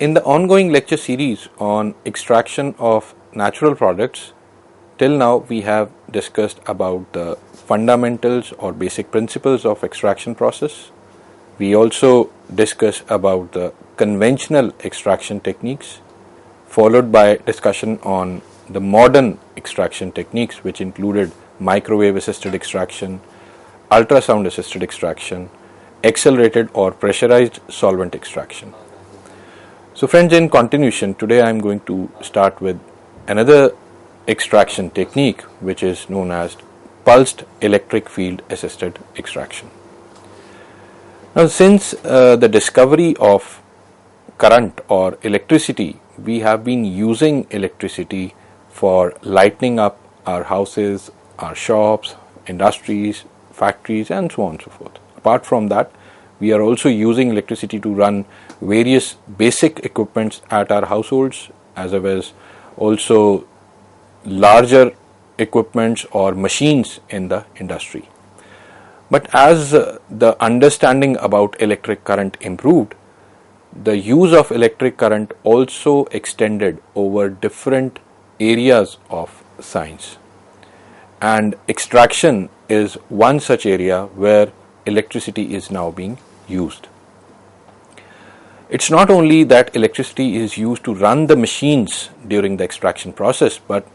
In the ongoing lecture series on extraction of natural products, till now we have discussed about the fundamentals or basic principles of extraction process. We also discussed about the conventional extraction techniques, followed by discussion on the modern extraction techniques, which included microwave assisted extraction, ultrasound assisted extraction, accelerated or pressurized solvent extraction. So friends, in continuation, today I am going to start with another extraction technique which is known as pulsed electric field assisted extraction. Now, since the discovery of current or electricity, we have been using electricity for lighting up our houses, our shops, industries, factories, and so on and so forth. Apart from that, we are also using electricity to run various basic equipments at our households, as well as also larger equipments or machines in the industry. But as the understanding about electric current improved, the use of electric current also extended over different areas of science. And extraction is one such area where electricity is now being used. It's not only that electricity is used to run the machines during the extraction process, but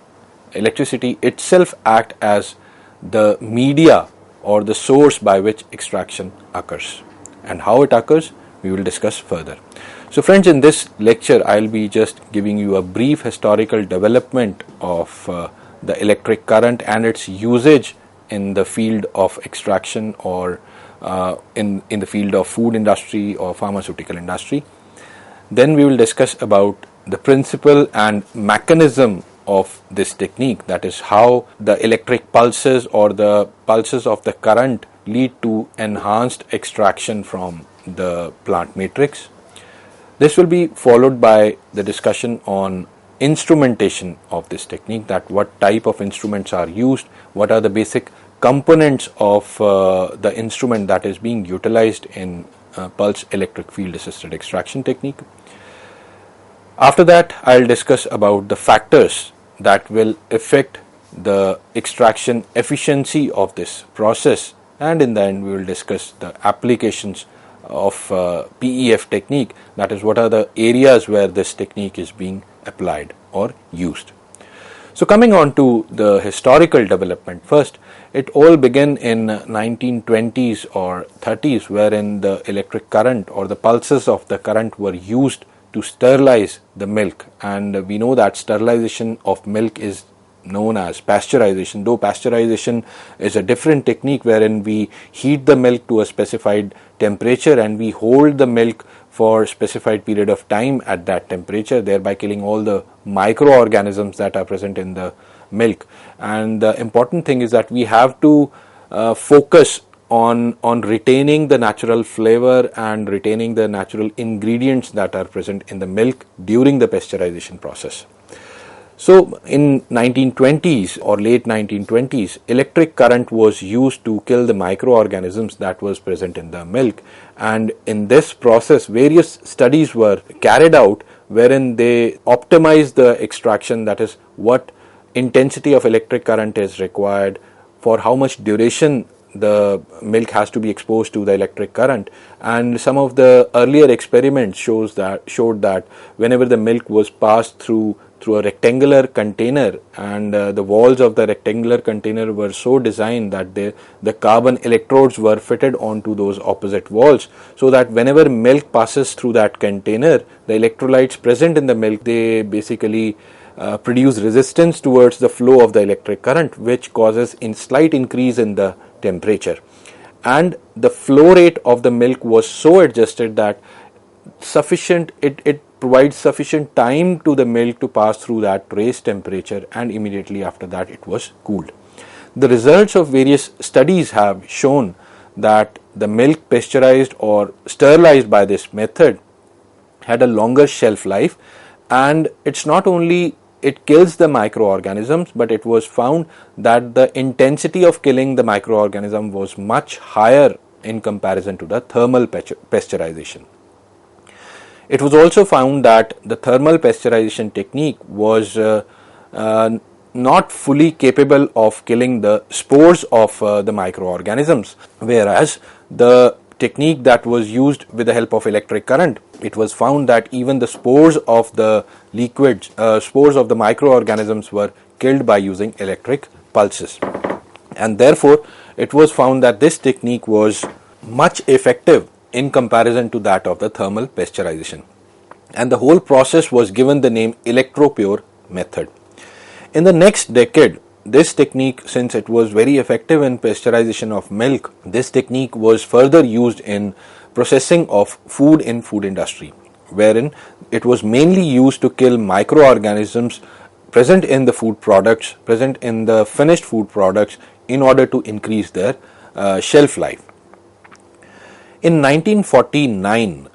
electricity itself acts as the media or the source by which extraction occurs. And how it occurs, we will discuss further. So friends, in this lecture, I'll be just giving you a brief historical development of the electric current and its usage in the field of extraction or in the field of food industry or pharmaceutical industry. Then we will discuss about the principle and mechanism of this technique, that is how the electric pulses or the pulses of the current lead to enhanced extraction from the plant matrix. This will be followed by the discussion on instrumentation of this technique, that what type of instruments are used, what are the basic components of the instrument that is being utilized in pulse electric field assisted extraction technique. After that, I'll discuss about the factors that will affect the extraction efficiency of this process, and in the end we will discuss the applications of PEF technique, that is what are the areas where this technique is being applied or used. So coming on to the historical development, first it all began in 1920s or 30s, wherein the electric current or the pulses of the current were used to sterilize the milk, and we know that sterilization of milk is known as pasteurization, though pasteurization is a different technique wherein we heat the milk to a specified temperature and we hold the milk for a specified period of time at that temperature, thereby killing all the microorganisms that are present in the milk. And the important thing is that we have to focus on retaining the natural flavor and retaining the natural ingredients that are present in the milk during the pasteurization process. So in 1920s or late 1920s, electric current was used to kill the microorganisms that was present in the milk, and in this process various studies were carried out wherein they optimized the extraction, that is what intensity of electric current is required, for how much duration the milk has to be exposed to the electric current. And some of the earlier experiments showed that whenever the milk was passed through a rectangular container, and the walls of the rectangular container were so designed that the carbon electrodes were fitted onto those opposite walls, so that whenever milk passes through that container, the electrolytes present in the milk, they basically produce resistance towards the flow of the electric current, which causes a slight increase in the temperature. And the flow rate of the milk was so adjusted that it provides sufficient time to the milk to pass through that raised temperature, and immediately after that it was cooled. The results of various studies have shown that the milk pasteurized or sterilized by this method had a longer shelf life, and it's not only it kills the microorganisms, but it was found that the intensity of killing the microorganism was much higher in comparison to the thermal pasteurization. It was also found that the thermal pasteurization technique was not fully capable of killing the spores of the microorganisms, whereas the technique that was used with the help of electric current, it was found that even the spores of the liquids, spores of the microorganisms were killed by using electric pulses. And therefore, it was found that this technique was much effective in comparison to that of the thermal pasteurization. And the whole process was given the name electropure method. In the next decade, this technique, since it was very effective in pasteurization of milk, this technique was further used in processing of food in food industry, wherein it was mainly used to kill microorganisms present in the food products, present in the finished food products, in order to increase their shelf life. In 1949,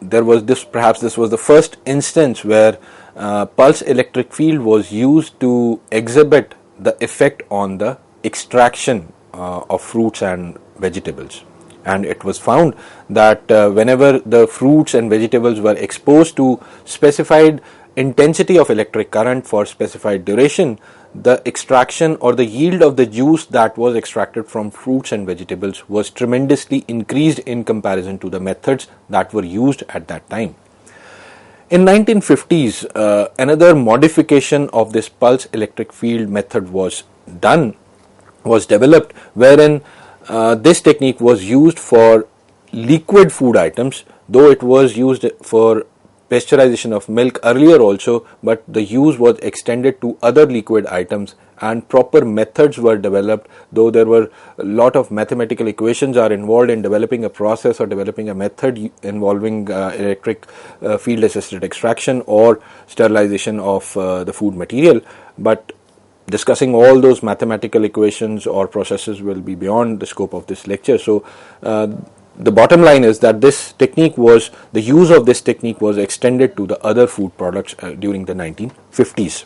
there was this, perhaps this was the first instance where pulse electric field was used to exhibit the effect on the extraction of fruits and vegetables. And it was found that whenever the fruits and vegetables were exposed to specified intensity of electric current for specified duration, the extraction or the yield of the juice that was extracted from fruits and vegetables was tremendously increased in comparison to the methods that were used at that time. In 1950s, another modification of this pulse electric field method was developed, wherein this technique was used for liquid food items, though it was used for pasteurization of milk earlier also, but the use was extended to other liquid items and proper methods were developed, though there were a lot of mathematical equations are involved in developing a process or developing a method involving electric field assisted extraction or sterilization of the food material. But discussing all those mathematical equations or processes will be beyond the scope of this lecture. So the bottom line is that the use of this technique was extended to the other food products during the 1950s.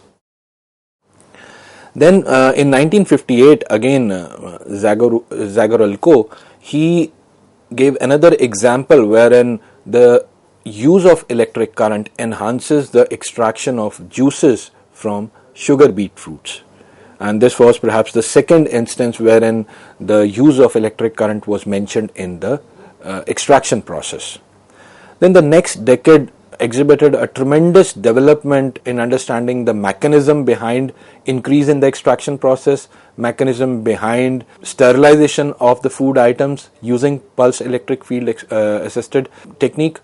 Then in 1958, again, Zagorolko, he gave another example wherein the use of electric current enhances the extraction of juices from sugar beet fruits. And this was perhaps the second instance wherein the use of electric current was mentioned in the extraction process. Then the next decade exhibited a tremendous development in understanding the mechanism behind increase in the extraction process, mechanism behind sterilization of the food items using pulse electric field assisted technique,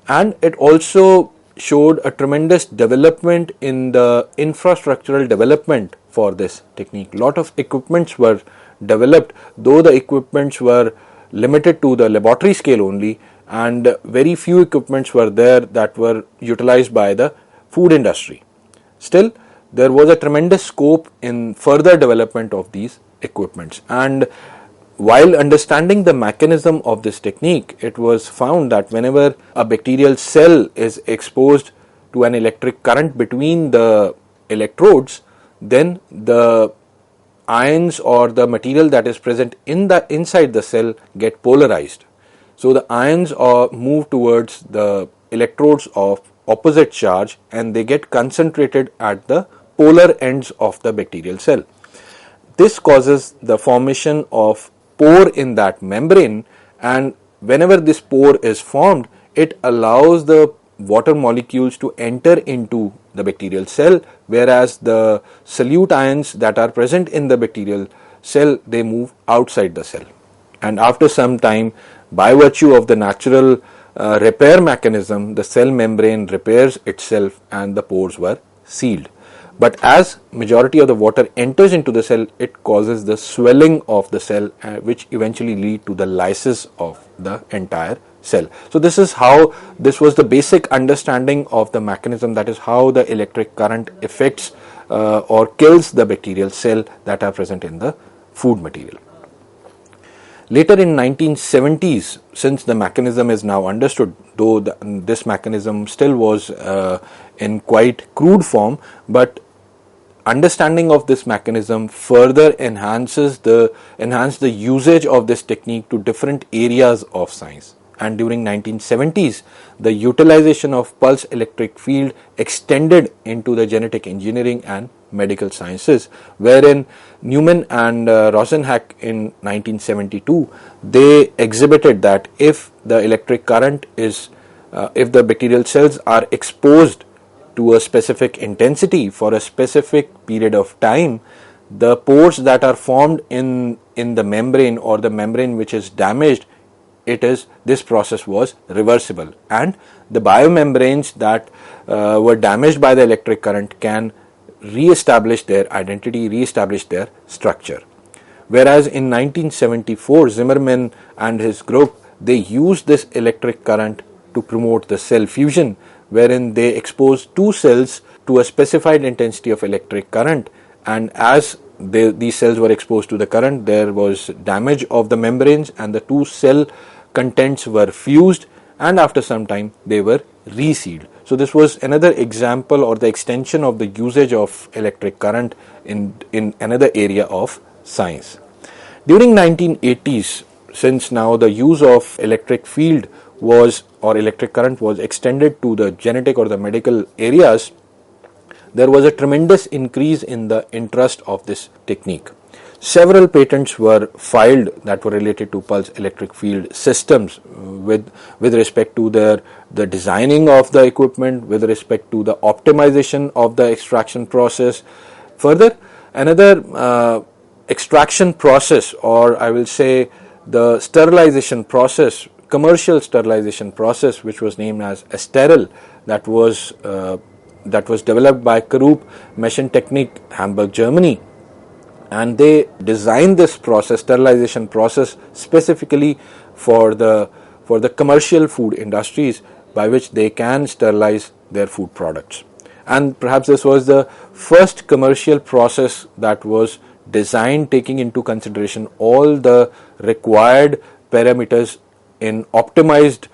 and it also showed a tremendous development in the infrastructural development for this technique. Lot of equipments were developed, though the equipments were limited to the laboratory scale only, and very few equipments were there that were utilized by the food industry. Still, there was a tremendous scope in further development of these equipments, and while understanding the mechanism of this technique, it was found that whenever a bacterial cell is exposed to an electric current between the electrodes, then the ions or the material that is present inside the cell get polarized. So the ions move towards the electrodes of opposite charge and they get concentrated at the polar ends of the bacterial cell. This causes the formation of pore in that membrane, and whenever this pore is formed, it allows the water molecules to enter into the bacterial cell, whereas the solute ions that are present in the bacterial cell, they move outside the cell. And after some time, by virtue of the natural repair mechanism, the cell membrane repairs itself and the pores were sealed. But as majority of the water enters into the cell, it causes the swelling of the cell, which eventually lead to the lysis of the entire cell. So this was the basic understanding of the mechanism, that is how the electric current affects or kills the bacterial cell that are present in the food material. Later in 1970s, since the mechanism is now understood, though this mechanism still was in quite crude form, but understanding of this mechanism further enhanced the usage of this technique to different areas of science. and during 1970s, the utilization of pulse electric field extended into the genetic engineering and medical sciences, wherein Newman and Rosenhack in 1972, they exhibited that if the electric current is, if the bacterial cells are exposed to a specific intensity for a specific period of time, the pores that are formed in the membrane or the membrane which is damaged, this process was reversible, and the biomembranes that were damaged by the electric current can re-establish their identity, re-establish their structure. Whereas in 1974, Zimmerman and his group, they used this electric current to promote the cell fusion, wherein they exposed two cells to a specified intensity of electric current, and as these cells were exposed to the current, there was damage of the membranes and the two cell contents were fused, and after some time they were resealed. So this was another example or the extension of the usage of electric current in another area of science. During 1980s, since now the use of electric field was, or electric current was extended to the genetic or the medical areas, there was a tremendous increase in the interest of this technique. Several patents were filed that were related to pulse electric field systems with respect to the designing of the equipment, with respect to the optimization of the extraction process. Further, another extraction process, or I will say the sterilization process, commercial sterilization process, which was named as Esteril, that was developed by Karup Technik, Hamburg, Germany, and they designed this process, sterilization process, specifically for the commercial food industries, by which they can sterilize their food products. And perhaps this was the first commercial process that was designed taking into consideration all the required parameters in optimized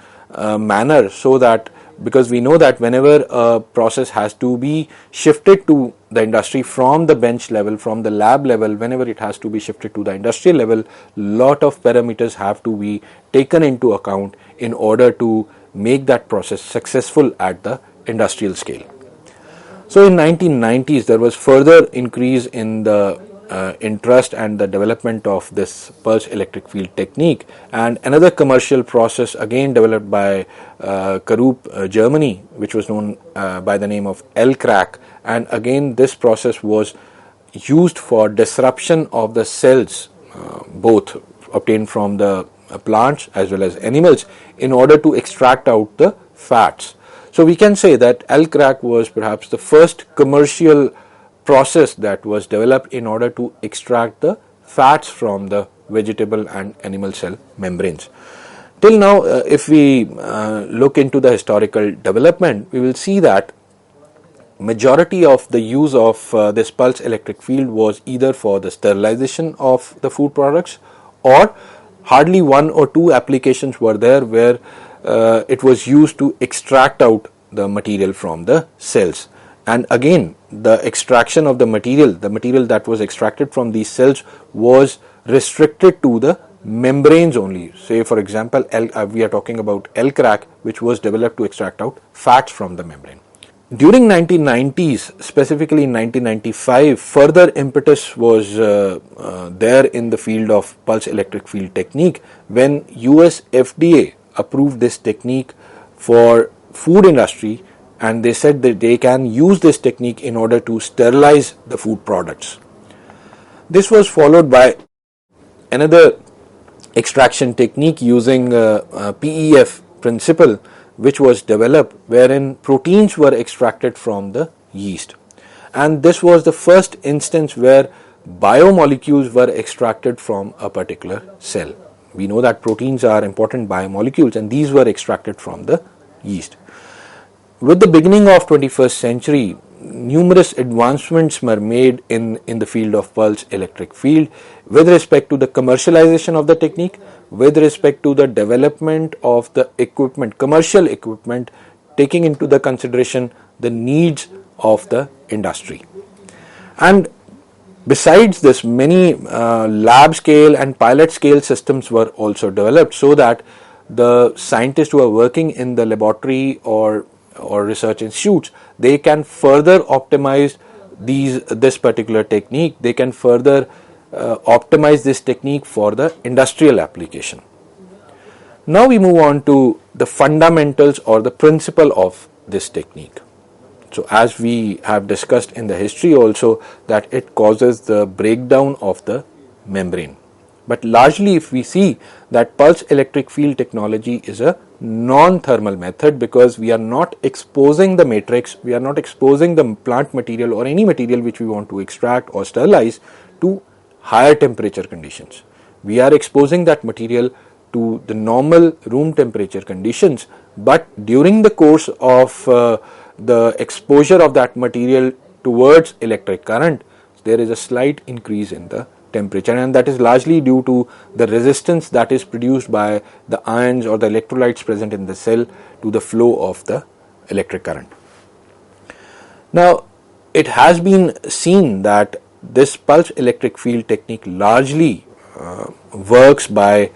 manner, so that, because we know that whenever a process has to be shifted to the industry from the bench level, from the lab level, whenever it has to be shifted to the industrial level, lot of parameters have to be taken into account in order to make that process successful at the industrial scale. So in 1990s, there was further increase in the interest and the development of this pulse electric field technique, and another commercial process again developed by Karup, Germany, which was known by the name of LCRAC, and again this process was used for disruption of the cells, both obtained from the plants as well as animals, in order to extract out the fats. So we can say that LCRAC was perhaps the first commercial process that was developed in order to extract the fats from the vegetable and animal cell membranes. Till now, if we look into the historical development, we will see that majority of the use of this pulse electric field was either for the sterilization of the food products, or hardly one or two applications were there where it was used to extract out the material from the cells. And again, the extraction of the material that was extracted from these cells was restricted to the membranes only. Say for example, we are talking about LCRAC, which was developed to extract out fats from the membrane. During 1990s, specifically in 1995, further impetus was there in the field of pulse electric field technique, when US FDA approved this technique for food industry, and they said that they can use this technique in order to sterilize the food products. This was followed by another extraction technique using PEF principle, which was developed, wherein proteins were extracted from the yeast. And this was the first instance where biomolecules were extracted from a particular cell. We know that proteins are important biomolecules, and these were extracted from the yeast. With the beginning of 21st century, numerous advancements were made in the field of pulse electric field with respect to the commercialization of the technique, with respect to the development of the equipment, commercial equipment, taking into the consideration the needs of the industry. And besides this, many lab scale and pilot scale systems were also developed, so that the scientists who are working in the laboratory or research institutes, they can further optimize this particular technique. They can further optimize this technique for the industrial application. Now we move on to the fundamentals or the principle of this technique. So as we have discussed in the history also, that it causes the breakdown of the membrane. But largely if we see that pulse electric field technology is a non-thermal method, because we are not exposing the matrix, we are not exposing the plant material or any material which we want to extract or sterilize to higher temperature conditions. We are exposing that material to the normal room temperature conditions, but during the course of the exposure of that material towards electric current, there is a slight increase in the temperature, and that is largely due to the resistance that is produced by the ions or the electrolytes present in the cell to the flow of the electric current. Now, it has been seen that this pulse electric field technique largely works by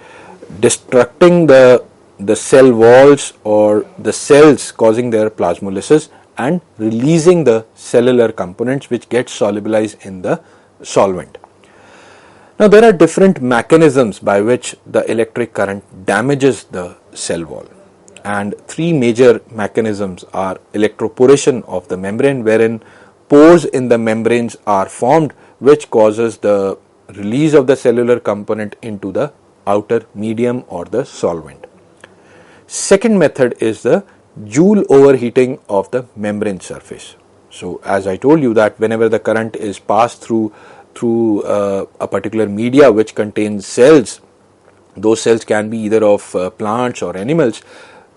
destructing the cell walls or the cells, causing their plasmolysis and releasing the cellular components which get solubilized in the solvent. Now there are different mechanisms by which the electric current damages the cell wall, and three major mechanisms are electroporation of the membrane, wherein pores in the membranes are formed which causes the release of the cellular component into the outer medium or the solvent. Second method is the Joule overheating of the membrane surface. So as I told you that whenever the current is passed through a particular media which contains cells, those cells can be either of plants or animals,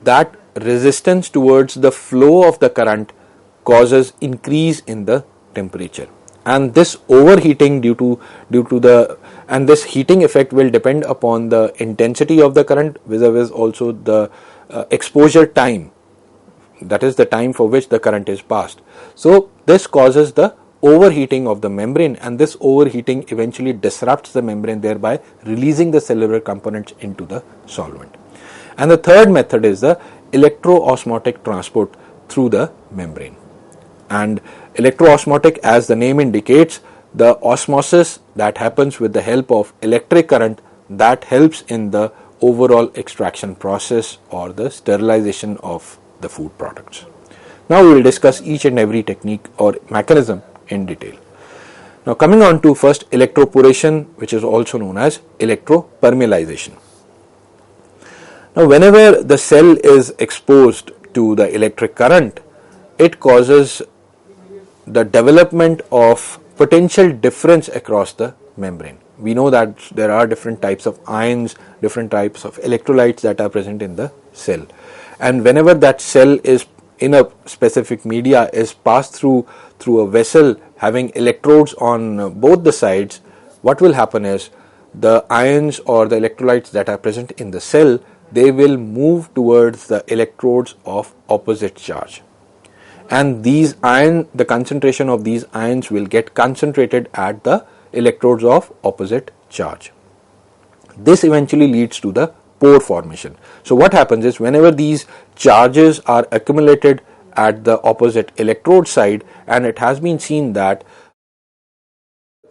that resistance towards the flow of the current causes increase in the temperature, and this overheating due to this heating effect will depend upon the intensity of the current vis-a-vis also the exposure time, that is the time for which the current is passed. So this causes the overheating of the membrane, and this overheating eventually disrupts the membrane, thereby releasing the cellular components into the solvent. And the third method is the electroosmotic transport through the membrane. And electroosmotic, as the name indicates, the osmosis that happens with the help of electric current that helps in the overall extraction process or the sterilization of the food products. Now we will discuss each and every technique or mechanism in detail. Now coming on to first electroporation, which is also known as electropermealization. Now whenever the cell is exposed to the electric current, it causes the development of potential difference across the membrane. We know that there are different types of ions, different types of electrolytes that are present in the cell, and whenever that cell is in a specific media is passed through a vessel having electrodes on both the sides, what will happen is the ions or the electrolytes that are present in the cell, they will move towards the electrodes of opposite charge, and the concentration of these ions will get concentrated at the electrodes of opposite charge. This eventually leads to the pore formation. So what happens is whenever these charges are accumulated at the opposite electrode side, and it has been seen that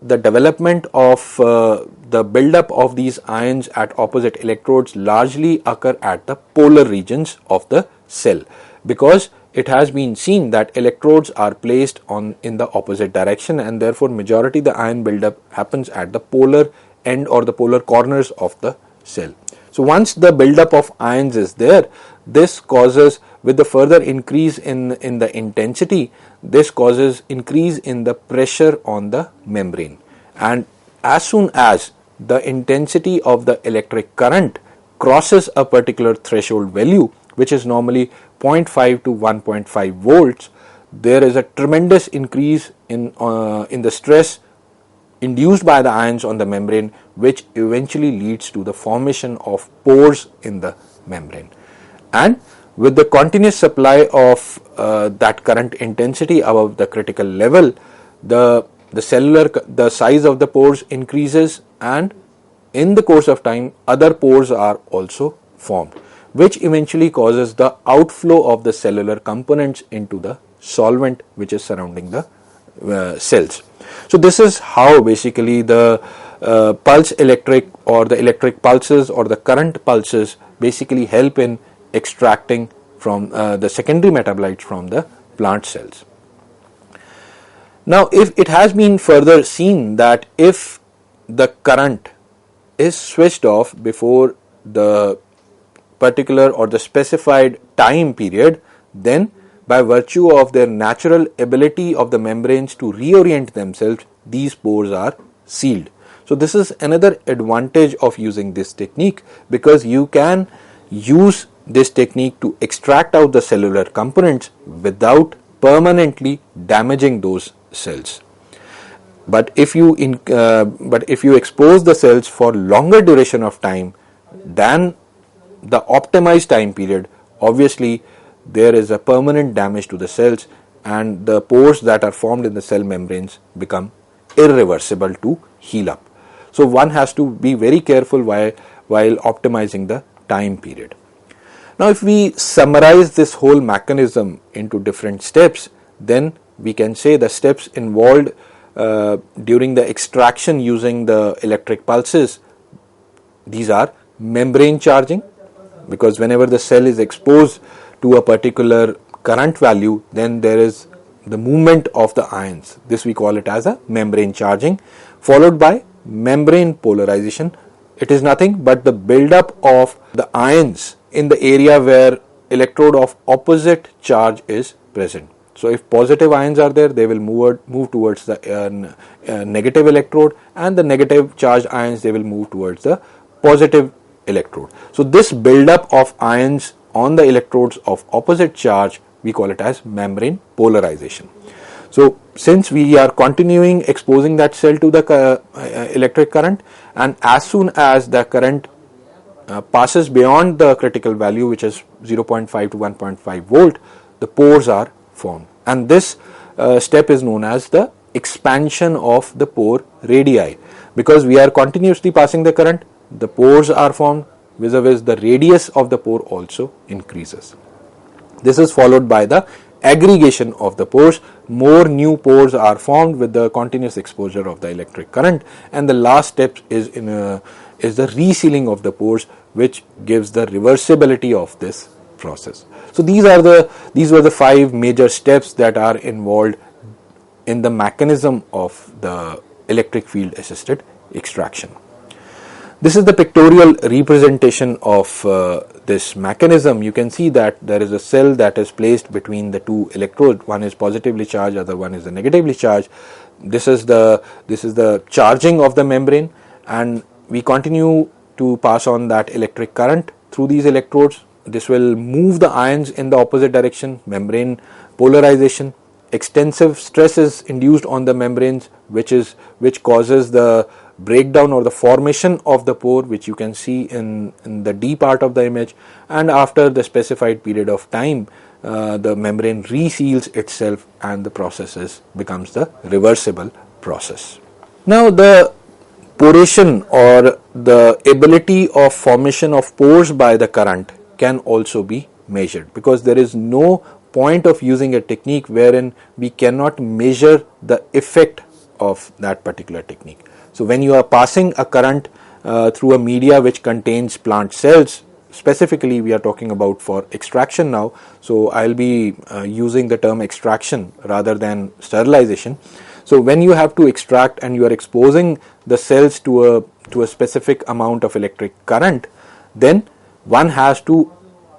the development of the buildup of these ions at opposite electrodes largely occur at the polar regions of the cell, because it has been seen that electrodes are placed in the opposite direction, and therefore majority the ion buildup happens at the polar end or the polar corners of the cell. So once the buildup of ions is there, this causes, with the further increase in the intensity, this causes increase in the pressure on the membrane, and as soon as the intensity of the electric current crosses a particular threshold value, which is normally 0.5 to 1.5 volts, there is a tremendous increase in the stress induced by the ions on the membrane, which eventually leads to the formation of pores in the membrane. And with the continuous supply of that current intensity above the critical level, the size of the pores increases, and in the course of time other pores are also formed. which eventually causes the outflow of the cellular components into the solvent which is surrounding the cells. So this is how basically the pulse electric or the electric pulses or the current pulses basically help in extracting from the secondary metabolites from the plant cells. Now, if it has been further seen that if the current is switched off before the particular or the specified time period, then by virtue of their natural ability of the membranes to reorient themselves, these pores are sealed. So this is another advantage of using this technique, because you can use this technique to extract out the cellular components without permanently damaging those cells. But if you expose the cells for longer duration of time than the optimized time period, obviously there is a permanent damage to the cells, and the pores that are formed in the cell membranes become irreversible to heal up. So one has to be very careful while optimizing the time period. Now, if we summarize this whole mechanism into different steps, then we can say the steps involved during the extraction using the electric pulses, these are membrane charging, because whenever the cell is exposed to a particular current value, then there is the movement of the ions. This we call it as a membrane charging, followed by membrane polarization. It is nothing but the buildup of the ions in the area where electrode of opposite charge is present. So if positive ions are there, they will move towards the negative electrode, and the negative charged ions, they will move towards the positive electrode. So this buildup of ions on the electrodes of opposite charge, we call it as membrane polarization. So since we are continuing exposing that cell to the electric current, and as soon as the current passes beyond the critical value, which is 0.5 to 1.5 volt, the pores are formed, and this step is known as the expansion of the pore radii. Because we are continuously passing the current, the pores are formed, vis-a-vis the radius of the pore also increases. This is followed by the aggregation of the pores. More new pores are formed with the continuous exposure of the electric current, and the last step is the resealing of the pores, which gives the reversibility of this process. So these were the 5 major steps that are involved in the mechanism of the electric field assisted extraction. This is the pictorial representation of this mechanism. You can see that there is a cell that is placed between the two electrodes. One is positively charged, other one is negatively charged. This is the charging of the membrane, and we continue to pass on that electric current through these electrodes. This will move the ions in the opposite direction, membrane polarization. Extensive stress is induced on the membranes, which causes the breakdown or the formation of the pore, which you can see in the D part of the image, and after the specified period of time, the membrane reseals itself, and the process becomes the reversible process. Now, the poration or the ability of formation of pores by the current can also be measured, because there is no point of using a technique wherein we cannot measure the effect of that particular technique. So when you are passing a current through a media which contains plant cells, specifically we are talking about for extraction now, so I'll be using the term extraction rather than sterilization. So when you have to extract and you are exposing the cells to a specific amount of electric current, then one has to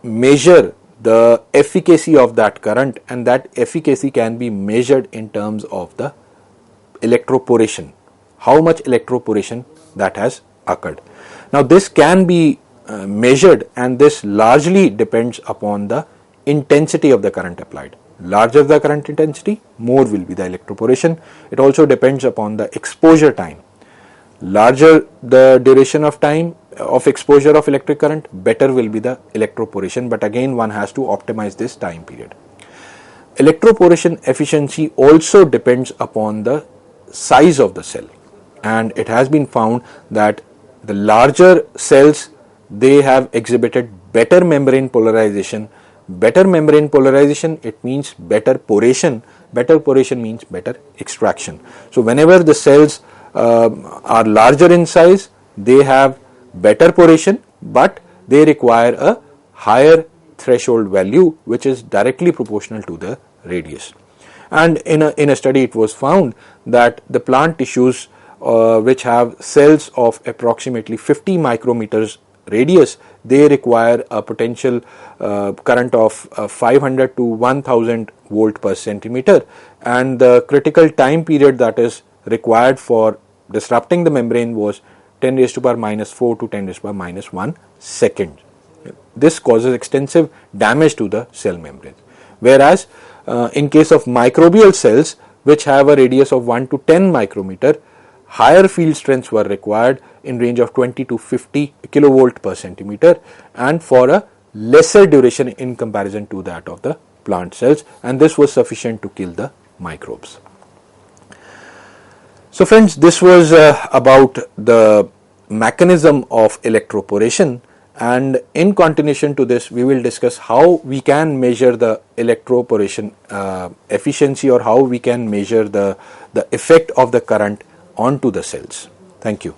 measure the efficacy of that current, and that efficacy can be measured in terms of the electroporation, how much electroporation that has occurred. Now this can be measured, and this largely depends upon the intensity of the current applied. Larger the current intensity, more will be the electroporation. It also depends upon the exposure time. Larger the duration of time of exposure of electric current, better will be the electroporation, but again one has to optimize this time period. Electroporation efficiency also depends upon the size of the cell, and it has been found that the larger cells, they have exhibited better membrane polarization. Better membrane polarization, it means better poration. Better poration means better extraction. So whenever the cells are larger in size, they have better poration, but they require a higher threshold value which is directly proportional to the radius. And in a study it was found that the plant tissues which have cells of approximately 50 micrometers radius, they require a potential current of 500 to 1000 volt per centimeter, and the critical time period that is required for disrupting the membrane was 10 raised to power minus 4 to 10 raised to power minus 1 second. This causes extensive damage to the cell membrane. Whereas in case of microbial cells which have a radius of 1 to 10 micrometer, higher field strengths were required in range of 20 to 50 kilovolt per centimeter, and for a lesser duration in comparison to that of the plant cells, and this was sufficient to kill the microbes. So friends, this was about the mechanism of electroporation, and in continuation to this we will discuss how we can measure the electroporation efficiency, or how we can measure the effect of the current onto the cells. Thank you.